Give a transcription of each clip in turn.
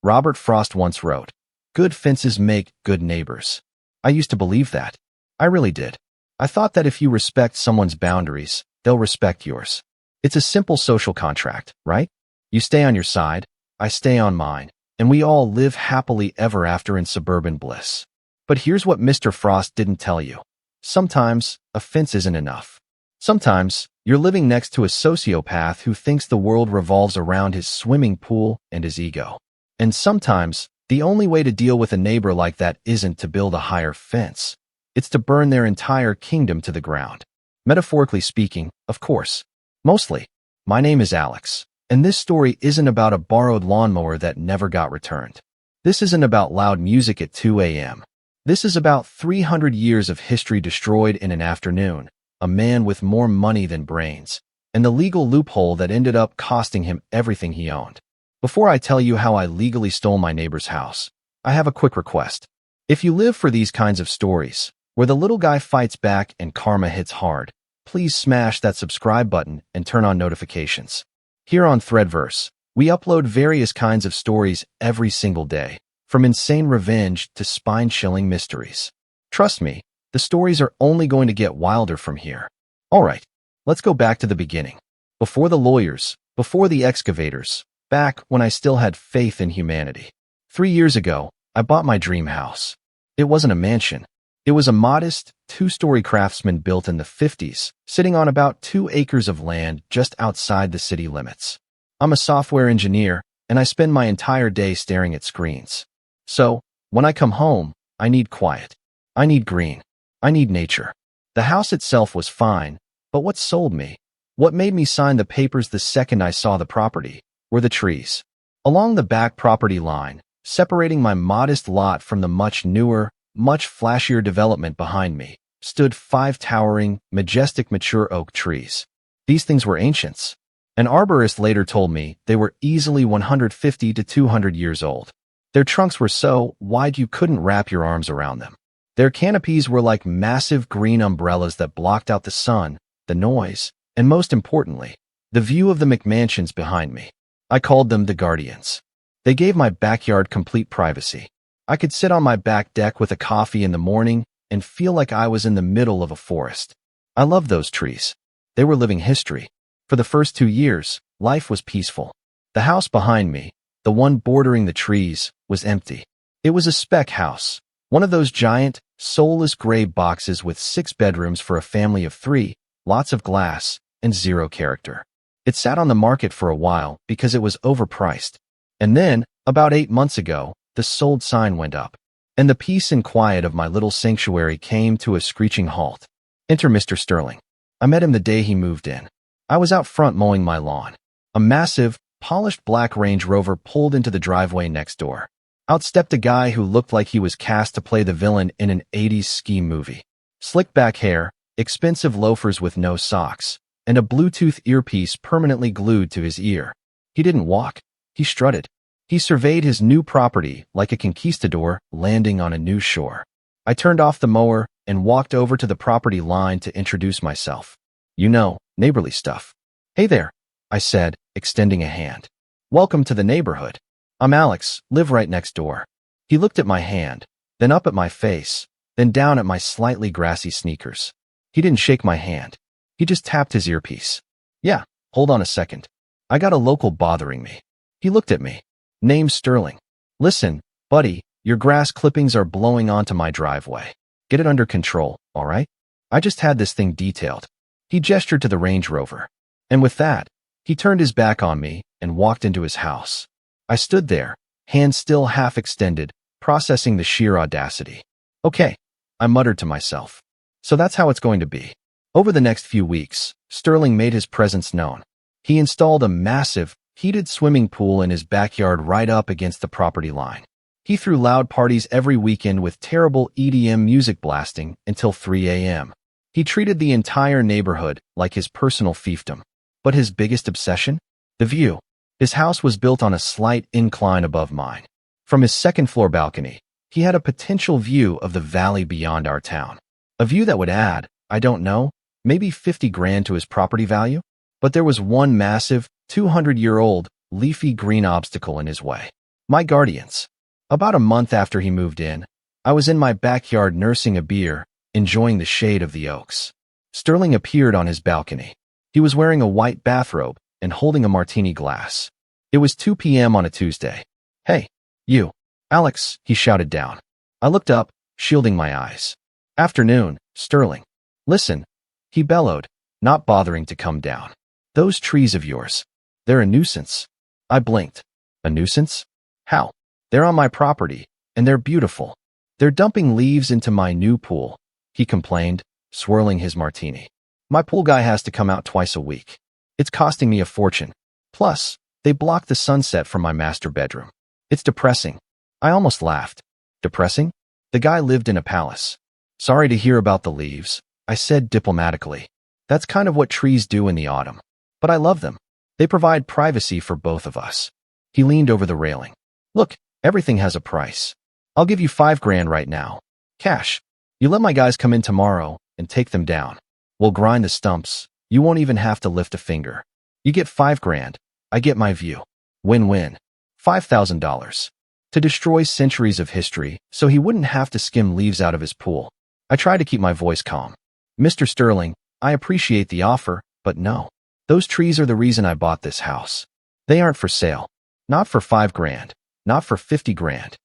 Robert Frost once wrote, "Good fences make good neighbors." I used to believe that. I really did. I thought that if you respect someone's boundaries, they'll respect yours. It's a simple social contract, right? You stay on your side, I stay on mine, and we all live happily ever after in suburban bliss. But here's what Mr. Frost didn't tell you. Sometimes, a fence isn't enough. Sometimes, you're living next to a sociopath who thinks the world revolves around his swimming pool and his ego. And sometimes, the only way to deal with a neighbor like that isn't to build a higher fence. It's to burn their entire kingdom to the ground. Metaphorically speaking, of course. Mostly. My name is Alex, and this story isn't about a borrowed lawnmower that never got returned. This isn't about loud music at 2 a.m. This is about 300 years of history destroyed in an afternoon, a man with more money than brains, and the legal loophole that ended up costing him everything he owned. Before I tell you how I legally stole my neighbor's house, I have a quick request. If you live for these kinds of stories, where the little guy fights back and karma hits hard, please smash that subscribe button and turn on notifications. Here on ThreadVerse, we upload various kinds of stories every single day, from insane revenge to spine-chilling mysteries. Trust me, the stories are only going to get wilder from here. All right, let's go back to the beginning. Before the lawyers, before the excavators, back when I still had faith in humanity. 3 years ago, I bought my dream house. It wasn't a mansion. It was a modest, 2-story craftsman built in the 50s, sitting on about 2 acres of land just outside the city limits. I'm a software engineer, and I spend my entire day staring at screens. So, when I come home, I need quiet. I need green. I need nature. The house itself was fine, but what sold me, what made me sign the papers the second I saw the property, were the trees. Along the back property line, separating my modest lot from the much newer, much flashier development behind me, stood 5 towering, majestic mature oak trees. These things were ancients. An arborist later told me they were easily 150 to 200 years old. Their trunks were so wide you couldn't wrap your arms around them. Their canopies were like massive green umbrellas that blocked out the sun, the noise, and most importantly, the view of the McMansions behind me. I called them the guardians. They gave my backyard complete privacy. I could sit on my back deck with a coffee in the morning and feel like I was in the middle of a forest. I loved those trees. They were living history. For the first 2 years, life was peaceful. The house behind me, the one bordering the trees, was empty. It was a spec house, one of those giant, soulless gray boxes with 6 bedrooms for a family of 3, lots of glass, and 0 character. It sat on the market for a while because it was overpriced. And then, about 8 months ago, the sold sign went up, and the peace and quiet of my little sanctuary came to a screeching halt. Enter Mr. Sterling. I met him the day he moved in. I was out front mowing my lawn. A massive, polished black Range Rover pulled into the driveway next door. Out stepped a guy who looked like he was cast to play the villain in an 80s ski movie. Slick back hair, expensive loafers with no socks, and a Bluetooth earpiece permanently glued to his ear. He didn't walk. He strutted. He surveyed his new property like a conquistador landing on a new shore. I turned off the mower and walked over to the property line to introduce myself. You know, neighborly stuff. Hey there, I said, extending a hand. Welcome to the neighborhood. I'm Alex, live right next door. He looked at my hand, then up at my face, then down at my slightly grassy sneakers. He didn't shake my hand. He just tapped his earpiece. Yeah, hold on a second. I got a local bothering me. He looked at me. Name's Sterling. Listen, buddy, your grass clippings are blowing onto my driveway. Get it under control, all right? I just had this thing detailed. He gestured to the Range Rover. And with that, he turned his back on me and walked into his house. I stood there, hands still half extended, processing the sheer audacity. Okay, I muttered to myself. So that's how it's going to be. Over the next few weeks, Sterling made his presence known. He installed a massive, heated swimming pool in his backyard right up against the property line. He threw loud parties every weekend with terrible EDM music blasting until 3 a.m. He treated the entire neighborhood like his personal fiefdom. But his biggest obsession? The view. His house was built on a slight incline above mine. From his second-floor balcony, he had a potential view of the valley beyond our town. A view that would add, I don't know, maybe 50 grand to his property value? But there was one massive, 200-year-old, leafy green obstacle in his way. My guardians. About a month after he moved in, I was in my backyard nursing a beer, enjoying the shade of the oaks. Sterling appeared on his balcony. He was wearing a white bathrobe and holding a martini glass. It was 2 p.m. on a Tuesday. "Hey, you, Alex," he shouted down. I looked up, shielding my eyes. "Afternoon, Sterling." "Listen," he bellowed, not bothering to come down. "Those trees of yours, they're a nuisance." I blinked. "A nuisance? How?" "They're on my property, and they're beautiful. They're dumping leaves into my new pool," he complained, swirling his martini. "My pool guy has to come out twice a week. It's costing me a fortune. Plus, they block the sunset from my master bedroom. It's depressing." I almost laughed. "Depressing?" The guy lived in a palace. "Sorry to hear about the leaves," I said diplomatically. "That's kind of what trees do in the autumn. But I love them. They provide privacy for both of us." He leaned over the railing. "Look, everything has a price. I'll give you $5,000 right now. Cash. You let my guys come in tomorrow and take them down. We'll grind the stumps. You won't even have to lift a finger. You get $5,000. I get my view. Win-win. $5,000. To destroy centuries of history so he wouldn't have to skim leaves out of his pool." I tried to keep my voice calm. "Mr. Sterling, I appreciate the offer, but no. Those trees are the reason I bought this house. They aren't for sale. Not for $5,000. Not for $50,000.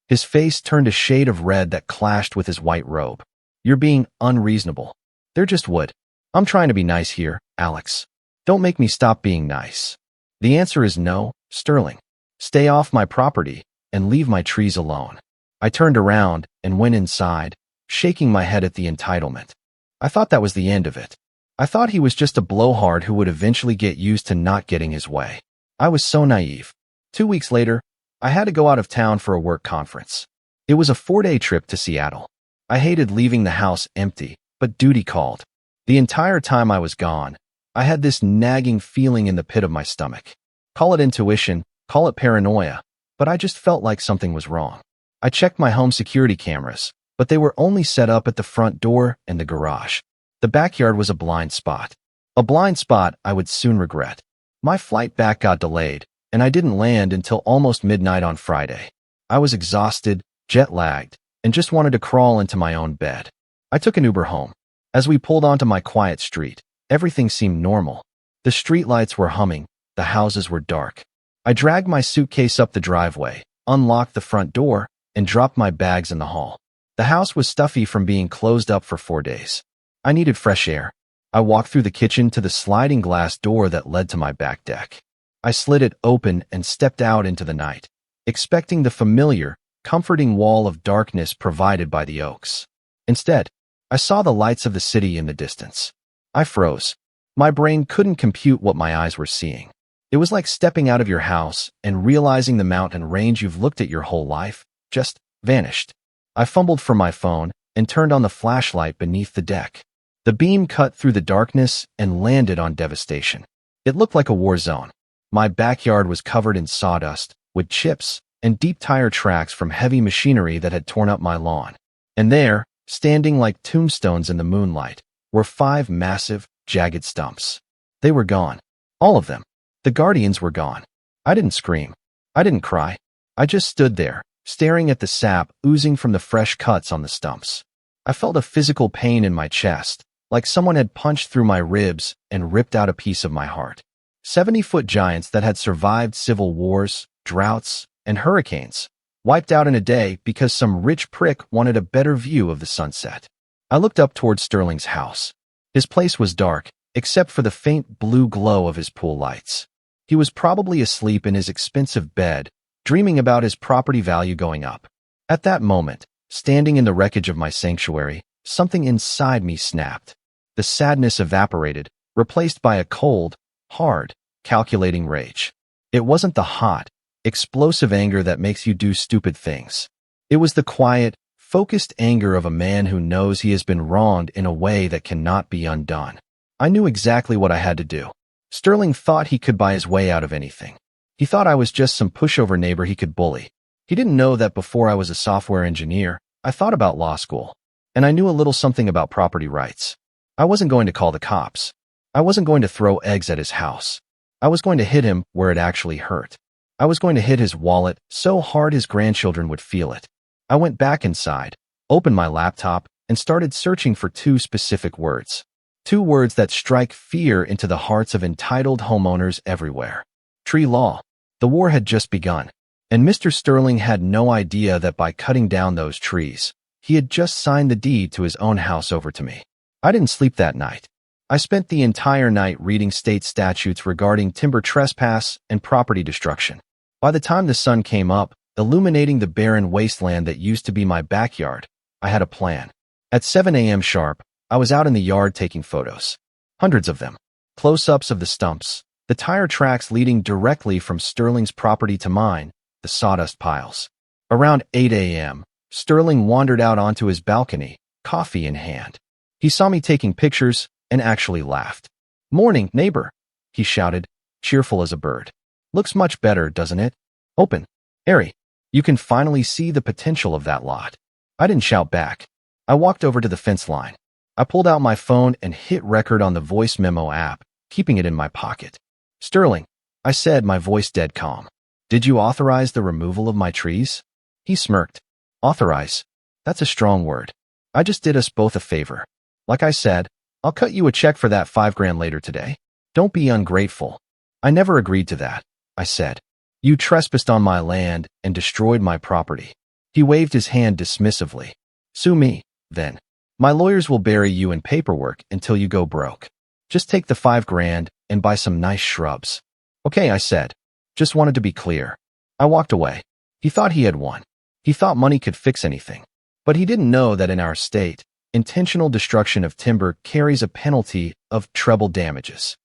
His face turned a shade of red that clashed with his white robe. "You're being unreasonable. They're just wood. I'm trying to be nice here, Alex. Don't make me stop being nice." "The answer is no, Sterling. Stay off my property and leave my trees alone." I turned around and went inside, shaking my head at the entitlement. I thought that was the end of it. I thought he was just a blowhard who would eventually get used to not getting his way. I was so naive. 2 weeks later, I had to go out of town for a work conference. It was a 4-day trip to Seattle. I hated leaving the house empty, but duty called. The entire time I was gone, I had this nagging feeling in the pit of my stomach. Call it intuition, call it paranoia, but I just felt like something was wrong. I checked my home security cameras, but they were only set up at the front door and the garage. The backyard was a blind spot. A blind spot I would soon regret. My flight back got delayed, and I didn't land until almost midnight on Friday. I was exhausted, jet-lagged, and just wanted to crawl into my own bed. I took an Uber home. As we pulled onto my quiet street, everything seemed normal. The streetlights were humming, the houses were dark. I dragged my suitcase up the driveway, unlocked the front door, and dropped my bags in the hall. The house was stuffy from being closed up for 4 days. I needed fresh air. I walked through the kitchen to the sliding glass door that led to my back deck. I slid it open and stepped out into the night, expecting the familiar, comforting wall of darkness provided by the oaks. Instead, I saw the lights of the city in the distance. I froze. My brain couldn't compute what my eyes were seeing. It was like stepping out of your house and realizing the mountain range you've looked at your whole life just vanished. I fumbled for my phone and turned on the flashlight beneath the deck. The beam cut through the darkness and landed on devastation. It looked like a war zone. My backyard was covered in sawdust, with chips and deep tire tracks from heavy machinery that had torn up my lawn. And there, standing like tombstones in the moonlight, were 5 massive, jagged stumps. They were gone. All of them. The guardians were gone. I didn't scream. I didn't cry. I just stood there, staring at the sap oozing from the fresh cuts on the stumps. I felt a physical pain in my chest, like someone had punched through my ribs and ripped out a piece of my heart. 70-foot giants that had survived civil wars, droughts, and hurricanes, wiped out in a day because some rich prick wanted a better view of the sunset. I looked up toward Sterling's house. His place was dark, except for the faint blue glow of his pool lights. He was probably asleep in his expensive bed, dreaming about his property value going up. At that moment, standing in the wreckage of my sanctuary, something inside me snapped. The sadness evaporated, replaced by a cold, hard, calculating rage. It wasn't the hot, explosive anger that makes you do stupid things. It was the quiet, focused anger of a man who knows he has been wronged in a way that cannot be undone. I knew exactly what I had to do. Sterling thought he could buy his way out of anything. He thought I was just some pushover neighbor he could bully. He didn't know that before I was a software engineer, I thought about law school. And I knew a little something about property rights. I wasn't going to call the cops. I wasn't going to throw eggs at his house. I was going to hit him where it actually hurt. I was going to hit his wallet so hard his grandchildren would feel it. I went back inside, opened my laptop, and started searching for two specific words. Two words that strike fear into the hearts of entitled homeowners everywhere. Tree law. The war had just begun, and Mr. Sterling had no idea that by cutting down those trees, he had just signed the deed to his own house over to me. I didn't sleep that night. I spent the entire night reading state statutes regarding timber trespass and property destruction. By the time the sun came up, illuminating the barren wasteland that used to be my backyard, I had a plan. At 7 a.m. sharp, I was out in the yard taking photos. Hundreds of them. Close-ups of the stumps, the tire tracks leading directly from Sterling's property to mine, the sawdust piles. Around 8 a.m., Sterling wandered out onto his balcony, coffee in hand. He saw me taking pictures and actually laughed. "Morning, neighbor," he shouted, cheerful as a bird. "Looks much better, doesn't it? Open. Airy. You can finally see the potential of that lot." I didn't shout back. I walked over to the fence line. I pulled out my phone and hit record on the voice memo app, keeping it in my pocket. "Sterling," I said, my voice dead calm. "Did you authorize the removal of my trees?" He smirked. "Authorize? That's a strong word. I just did us both a favor. Like I said, I'll cut you a check for that $5,000 later today. Don't be ungrateful." "I never agreed to that," I said. "You trespassed on my land and destroyed my property." He waved his hand dismissively. "Sue me, then. My lawyers will bury you in paperwork until you go broke. Just take the $5,000 and buy some nice shrubs." "Okay," I said. Just wanted to be clear. I walked away. He thought he had won. He thought money could fix anything. But he didn't know that in our state, intentional destruction of timber carries a penalty of treble damages.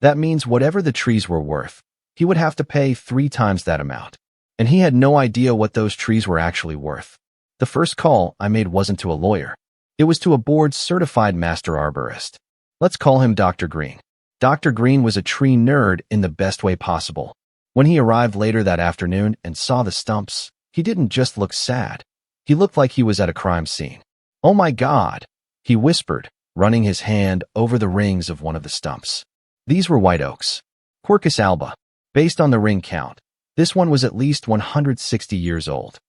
That means whatever the trees were worth, he would have to pay 3 times that amount. And he had no idea what those trees were actually worth. The first call I made wasn't to a lawyer. It was to a board-certified master arborist. Let's call him Dr. Green. Dr. Green was a tree nerd in the best way possible. When he arrived later that afternoon and saw the stumps, he didn't just look sad. He looked like he was at a crime scene. "Oh my God," he whispered, running his hand over the rings of one of the stumps. These were white oaks. Quercus alba. Based on the ring count, this one was at least 160 years old.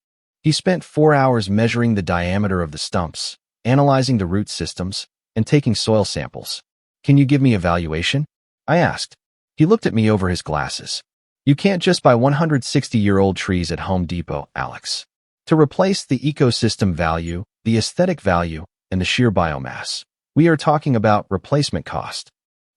He spent 4 hours measuring the diameter of the stumps, analyzing the root systems, and taking soil samples. "Can you give me a valuation?" I asked. He looked at me over his glasses. "You can't just buy 160-year-old trees at Home Depot, Alex. To replace the ecosystem value, the aesthetic value, and the sheer biomass, we are talking about replacement cost.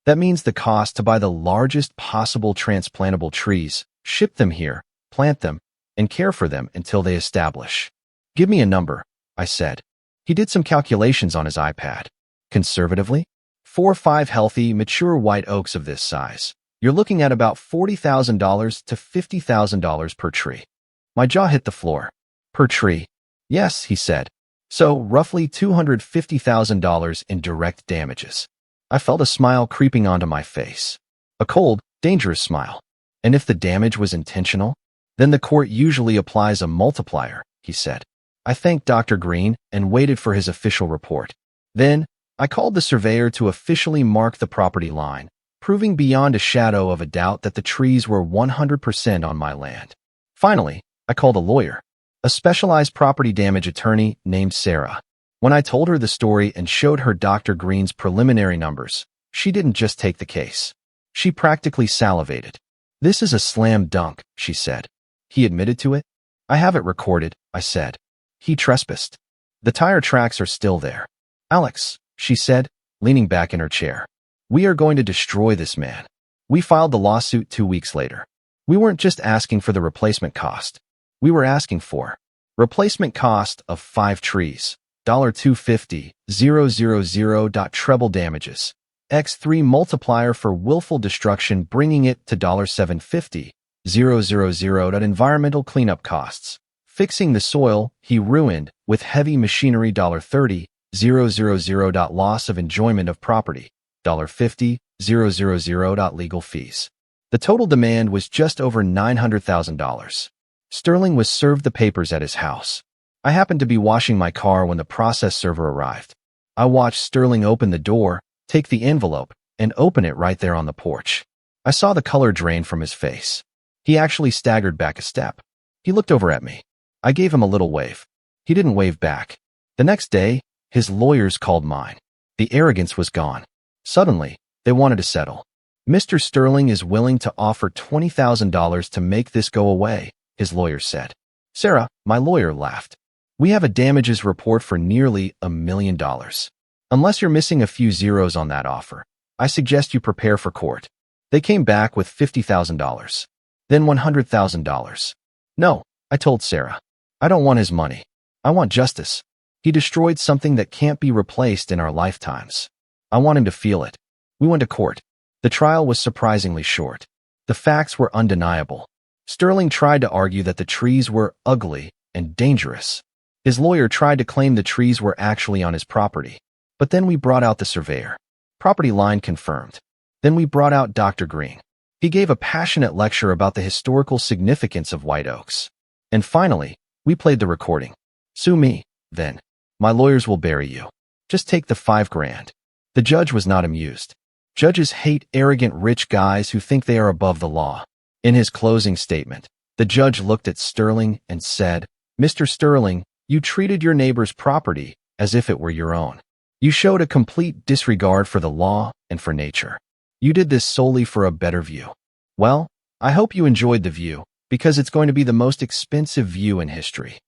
That means the cost to buy the largest possible transplantable trees, ship them here, plant them, and care for them until they establish." "Give me a number," I said. He did some calculations on his iPad. "Conservatively, 4 or 5 healthy, mature white oaks of this size. You're looking at about $40,000 to $50,000 per tree." My jaw hit the floor. "Per tree?" "Yes," he said. "So, roughly $250,000 in direct damages." I felt a smile creeping onto my face. A cold, dangerous smile. "And if the damage was intentional? Then the court usually applies a multiplier," he said. I thanked Dr. Green and waited for his official report. Then, I called the surveyor to officially mark the property line, proving beyond a shadow of a doubt that the trees were 100% on my land. Finally, I called a lawyer, a specialized property damage attorney named Sarah. When I told her the story and showed her Dr. Green's preliminary numbers, she didn't just take the case. She practically salivated. "This is a slam dunk," she said. "He admitted to it?" "I have it recorded," I said. "He trespassed. The tire tracks are still there." "Alex," she said, leaning back in her chair, "we are going to destroy this man." We filed the lawsuit 2 weeks later. We weren't just asking for the replacement cost. We were asking for replacement cost of 5 trees, $250,000 treble damages, x3 multiplier for willful destruction, bringing it to $750,000 environmental cleanup costs, fixing the soil he ruined with heavy machinery, $30,000 loss of enjoyment of property, $50,000 legal fees. The total demand was just over $900,000. Sterling was served the papers at his house. I happened to be washing my car when the process server arrived. I watched Sterling open the door, take the envelope, and open it right there on the porch. I saw the color drain from his face. He actually staggered back a step. He looked over at me. I gave him a little wave. He didn't wave back. The next day, his lawyers called mine. The arrogance was gone. Suddenly, they wanted to settle. Mr. Sterling is willing to offer $20,000 to make this go away, his lawyer said. Sarah, my lawyer, laughed. We have a damages report for nearly $1 million. Unless you're missing a few zeros on that offer, I suggest you prepare for court. They came back with $50,000. Then $100,000. No, I told Sarah. I don't want his money. I want justice. He destroyed something that can't be replaced in our lifetimes. I want him to feel it. We went to court. The trial was surprisingly short. The facts were undeniable. Sterling tried to argue that the trees were ugly and dangerous. His lawyer tried to claim the trees were actually on his property. But then we brought out the surveyor. Property line confirmed. Then we brought out Dr. Green. He gave a passionate lecture about the historical significance of white oaks. And finally, we played the recording. Sue me, then. My lawyers will bury you. Just take the $5,000. The judge was not amused. Judges hate arrogant rich guys who think they are above the law. In his closing statement, the judge looked at Sterling and said, Mr. Sterling, you treated your neighbor's property as if it were your own. You showed a complete disregard for the law and for nature. You did this solely for a better view. Well, I hope you enjoyed the view, because it's going to be the most expensive view in history.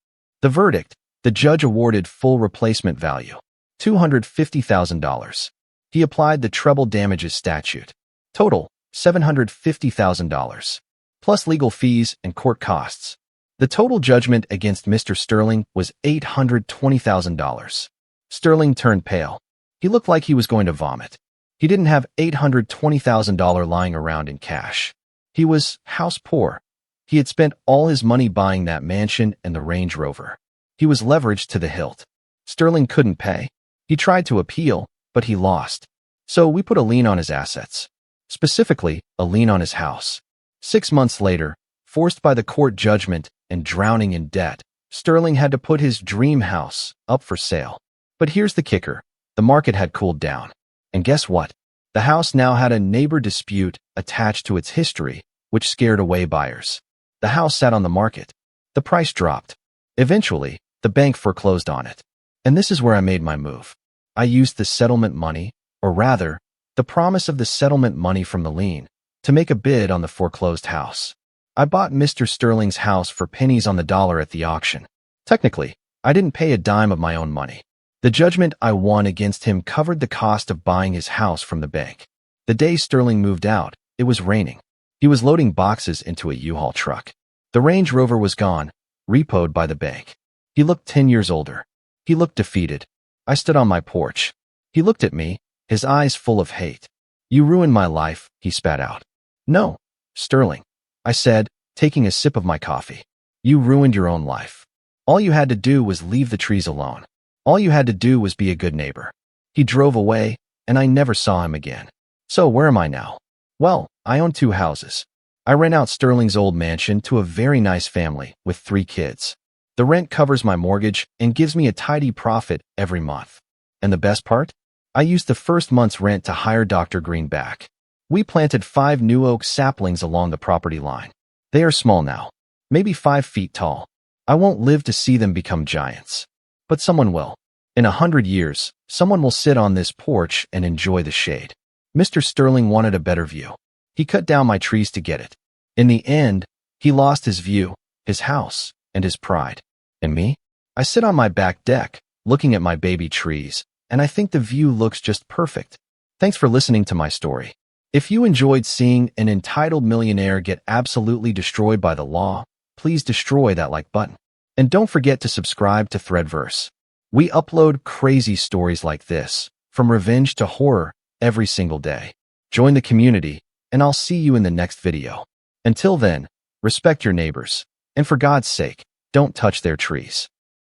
The verdict, the judge awarded full replacement value, $250,000. He applied the Treble damages statute. Total, $750,000, plus legal fees and court costs. The total judgment against Mr. Sterling was $820,000. Sterling turned pale. He looked like he was going to vomit. He didn't have $820,000 lying around in cash. He was house poor. He had spent all his money buying that mansion and the Range Rover. He was leveraged to the hilt. Sterling couldn't pay. He tried to appeal, but he lost. So we put a lien on his assets. Specifically, a lien on his house. 6 months later, forced by the court judgment and drowning in debt, Sterling had to put his dream house up for sale. But here's the kicker. The market had cooled down. And guess what? The house now had a neighbor dispute attached to its history, which scared away buyers. The house sat on the market. The price dropped. Eventually, the bank foreclosed on it. And this is where I made my move. I used the settlement money, or rather, the promise of the settlement money from the lien, to make a bid on the foreclosed house. I bought Mr. Sterling's house for pennies on the dollar at the auction. Technically, I didn't pay a dime of my own money. The judgment I won against him covered the cost of buying his house from the bank. The day Sterling moved out, it was raining. He was loading boxes into a U-Haul truck. The Range Rover was gone, repoed by the bank. He looked 10 years older. He looked defeated. I stood on my porch. He looked at me, his eyes full of hate. You ruined my life, he spat out. No, Sterling, I said, taking a sip of my coffee. You ruined your own life. All you had to do was leave the trees alone. All you had to do was be a good neighbor. He drove away, and I never saw him again. So where am I now? Well, I own 2 houses. I rent out Sterling's old mansion to a very nice family with 3 kids. The rent covers my mortgage and gives me a tidy profit every month. And the best part? I used the first month's rent to hire Dr. Green back. We planted 5 new oak saplings along the property line. They are small now, maybe 5 feet tall. I won't live to see them become giants. But someone will. In 100 years, someone will sit on this porch and enjoy the shade. Mr. Sterling wanted a better view. He cut down my trees to get it. In the end, he lost his view, his house, and his pride. And me? I sit on my back deck, looking at my baby trees, and I think the view looks just perfect. Thanks for listening to my story. If you enjoyed seeing an entitled millionaire get absolutely destroyed by the law, please destroy that like button. And don't forget to subscribe to ThreadVerse. We upload crazy stories like this, from revenge to horror, every single day. Join the community, and I'll see you in the next video. Until then, respect your neighbors, and for God's sake, don't touch their trees.